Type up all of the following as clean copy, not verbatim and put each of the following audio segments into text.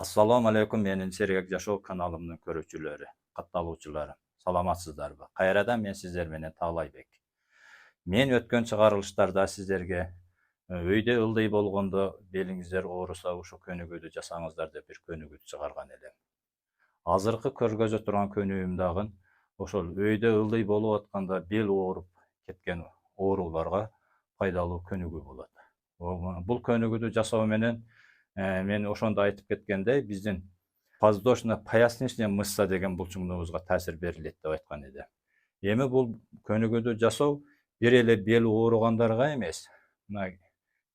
Assalamu alaikum, menin Sergek Yaşov kanalımның көрүүчүлөрү, катталуучулары. Саламатсыздарбы? Кайрадан мен сиздер менен Таалайбек. Мен өткөн чыгарылыштарда сиздерге өйдө ылдый болгондо белиңиздер ооруса ушул көнүгүүдү жасаңыздар деп бир көнүгүү чыгарган элем. Азыркы көргөзө турган көнүгүүм дагы ошол өйдө ылдый болуп атканда бел ооруп кеткен ооруларга пайдалуу көнүгүү болот. Бул көнүгүүдү жасоо менен мен ошондо айтып кеткендей, биздин подвздошно-поясничная мышца деген булчуңубузга таасир берилет деп айткан элем. Эми бул көнүгүүдү жасоо бир эле бел ооругандарга эмес, мына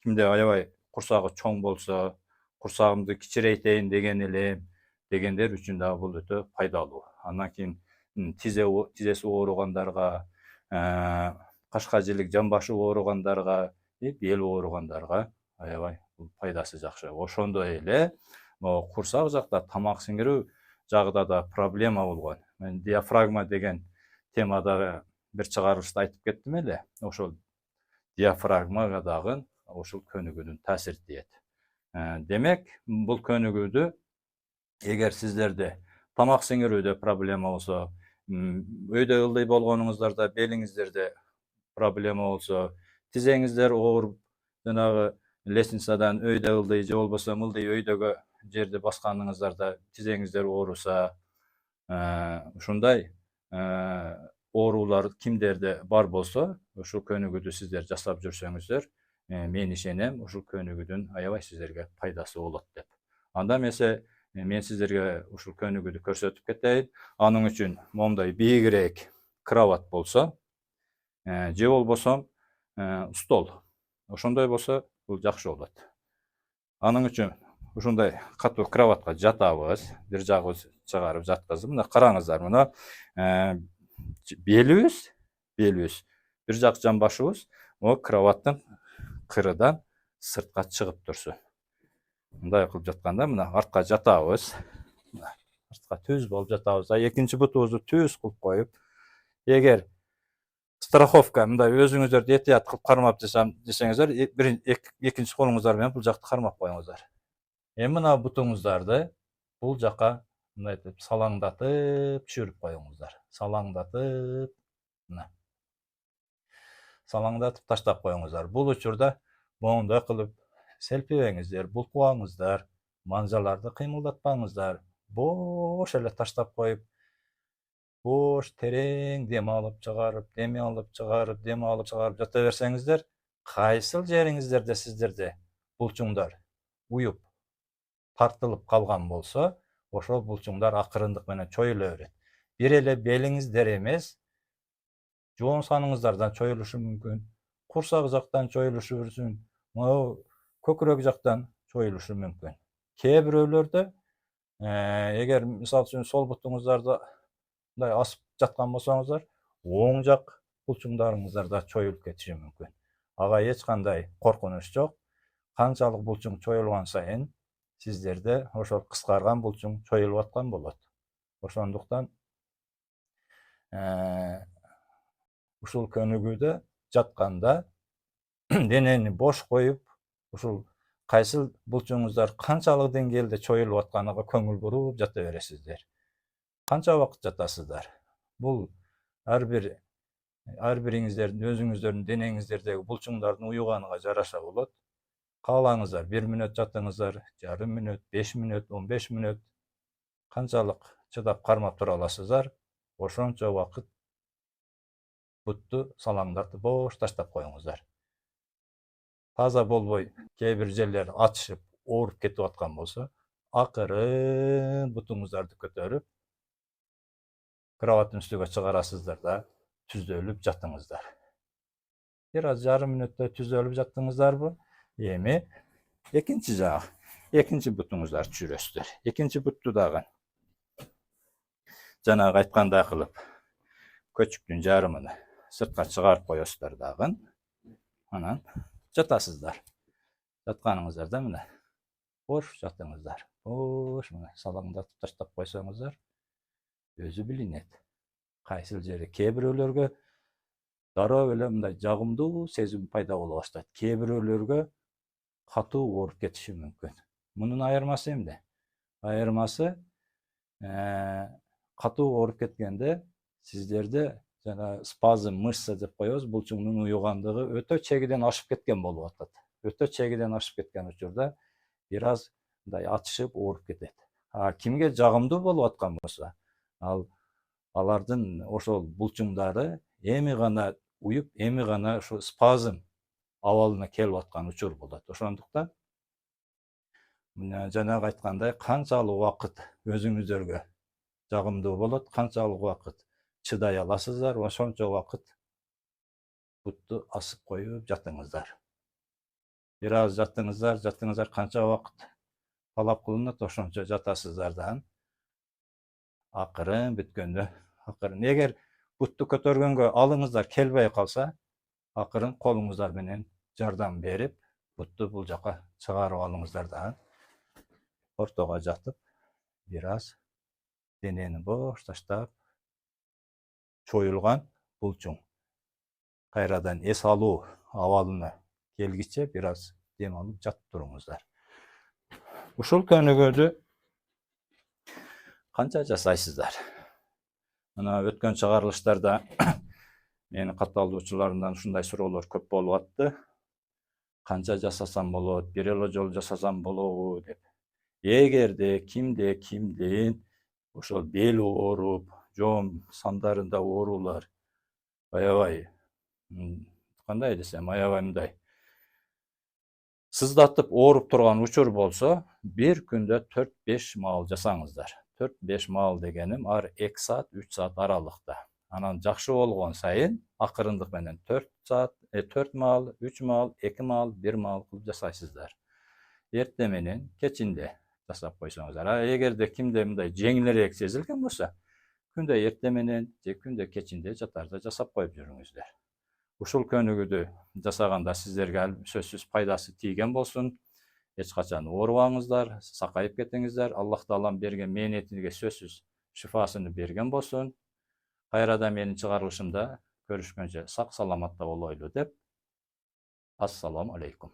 кимде аябай курсагы чоң болсо, курсагымды кичирейтейин дегендер үчүн дагы бул өтө пайдалуу. Андан кийин тизеси ооругандарга, кашка жилик жамбашы ооругандарга, бел ооругандарга аябай пайдасы жакшы. Ошондой эле курсак жакта тамак сиңирүү жагында да проблема болгон. Мен диафрагма деген темада бир чыгарылышта айтып кеттим эле. Ошол диафрагмага дагы ушул көнүгүүдүн таасири тиет. Демек, бул көнүгүүдү эгер сиздерде тамак сиңирүүдө проблема болсо, өйдө ылдый болгонуңуздарда белиңиздерде проблема болсо, тизеңиздер ооруп, жанагы лестницадан өйдө ылдый же болбосо ылдый өйдөгө жерди басканыңыздарда тизеңиздер ооруса, ушундай оорулар кимдерде бар болсо, ушул көнүгүүдү сиздер жасап жүрсөңүздөр, мен ишенем, ушул көнүгүүдүн аябай сиздерге пайдасы болот деп. Анда эмесе мен сиздерге ушул көнүгүүдү көрсөтүп кетейин. Анын үчүн моундай бийигирээк кровать болсо, же болбосо стол. Ошондой болсо бул жакшы болот. Анын үчүн ушундай катуу кроватка жатабыз, бир жагыбыз чыгарып жаткызып, мына караңыздар, мына белибиз, бир жак жамбашыбыз кроваттын кырыдан сыртка чыгып турсун. Мындай кылып жатканда, мына артка жатабыз, артка түз болуп жатабыз, экинчи бутубузду түз кылып коюп, эгер страховка мындай өзүңүздөрдү этият кылып кармап десеңиздер, экинчи колуңуздар менен бул жакты кармап коюңуздар. Эми мына бутуңуздарды бул жака мындай салаңдатып түшүрүп коюңуздар. Салаңдатып, мына. Салаңдатып таштап коюңуздар. Бул учурда моундай кылып селпибеңиздер, булкубаңыздар, манжаларды кыймылдатпаңыздар. Бош эле таштап коюп, бош терең дем алып чыгарып, жата берсеңиздер, кайсыл жериңиздерде сиздерде булчуңдар уюп, тартылып калган болсо, ошол булчуңдар акырындык менен чоюла берет. Бир эле белиңиздер эмес, жоон саныңыздардан чоюлушу мүмкүн, курсак жактан чоюлушу мүмкүн, көкүрөк жактан чоюлушу мүмкүн. Кээ бирөөлөрдө, эгер мисалы үчүн сол бутуңуздарды мындай асып жаткан болсоңуздар, оң жак булчуңдарыңыздар да чоюлуп кетиши мүмкүн. Ага эч кандай коркунуч жок. Канчалык булчуң чоюлган сайын сиздерде ошол кыскарган булчуң чоюлуп аткан болот. Ошондуктан ушул көнүгүүдө жатканда денени бош коюп, ушул кайсыл булчуңуздар канчалык деңгээлде чоюлуп атканына көңүл буруп жата бересиздер. Канча убакыт жатасыздар? Бул ар бириңиздердин өзүңүздөрдүн денеңиздердеги булчуңдардын уюганыга жараша болот. Каалаңыздар 1 мүнөт жатыңыздар, жарым мүнөт, 5 мүнөт, 15 мүнөт, канчалык чыдап кармап тура аласыздар, ошончо убакыт бутту салаңдатып бош таштап коюңуздар. Таза болбой, кээ бир жерлери ачышып, ооруп кетип аткан болсо, акырын бутуңуздарды көтөрүп, кроваттын үстүгө чыгарасыздар да, түздөлүп жатыңыздар. Бир аз жарым мүнөттөй түздөлүп жаттыңыздарбы? Эми экинчи жагы, экинчи бутуңуздарды түшүрөсүздөр. Экинчи бутту дагы жанагы айткандай кылып, көчүктүн жарымын сыртка чыгарып коесуздар дагы. Анан жатасыздар. Жатканыңыздарда мына бош жатыңыздар. Бош мына салаңдатып таштап койсоңуздар, өзү билинет. Кайсыл жери кээ бирөөлөргө дароо эле мындай жагымдуу сезим пайда боло баштайт. Кээ бирөөлөргө катуу ооруп кетиши мүмкүн. Мунун айырмасы эмне? Айырмасы катуу ооруп кеткенде сиздерде жана спазм мышца деп коебуз, булчуңдун уюгандыгы өтө чегиден ашып кеткен болуп атат. Өтө чегиден ашып кеткен учурда бир аз мындай ачышып ооруп кетет. Кимге жагымдуу болуп аткан болсо, алардын ошол булчуңдары эми гана уюп, эми гана ошо спазм абалына келип аткан учур болот. Ошондуктан жанагы айткандай канчалык убакыт өзүңүздөргө жагымдуу болот, канчалык убакыт чыдай аласыздар, ошончо убакыт бутту асып коюп жатыңыздар. Бир аз жатыңыздар, канча убакыт талап кылынат, ошончо жатасыздар да. Акырын бүткөндө, эгер бутту көтөргөнгө алыңыздар келбей калса, акырын колуңуздар менен жардам берип, бутту бул жака чыгарып алыңыздар да. Ортого жатып, бир аз денени бош таштап, чоюлган булчуң кайрадан эс алуу абалына келгиче бир аз дем алып жатып туруңуздар. Ушул көнүгүүнү канча жасайсыздар? Мына өткөн чыгарылыштарда менин катталуучуларымдан ушундай суроолор көп болуп атты. Канча жасасам болот, бир эле жолу жасасам болобу деп. Эгерде кимдин ошол бели ооруп, жоом сандарында оорулар аябай кандай десем, аябай мындай сыздатып ооруп турган учур болсо, бир күндө 4-5 маал жасаңыздар. 4-5 маал дегеним ар 2 саат, 3 саат аралыкта. Анан жакшы болгон сайын акырындык менен 4 маал, 3 маал, 2 маал, 1 маал кылып жасайсыздар. Эрте менен кечинде жасап койсоңуздар. Эгерде кимде мындай жеңилирээк сезилген болсо, күндө эрте менен же күндө кечинде жатарда жасап коюп жүрүңүздөр. Ушул көнүгүүдү жасаганда сиздерге сөзсүз пайдасы тийген болсун. Эч качан оорубаңыздар, сакайып кетиңиздер. Аллах Таалам берген мээнетиге сөзсүз шифасын берген болсун. Кайрадан менин чыгарылышымда көрүшкөнчө сак саламатта болойлу деп, ассаламу алейкум.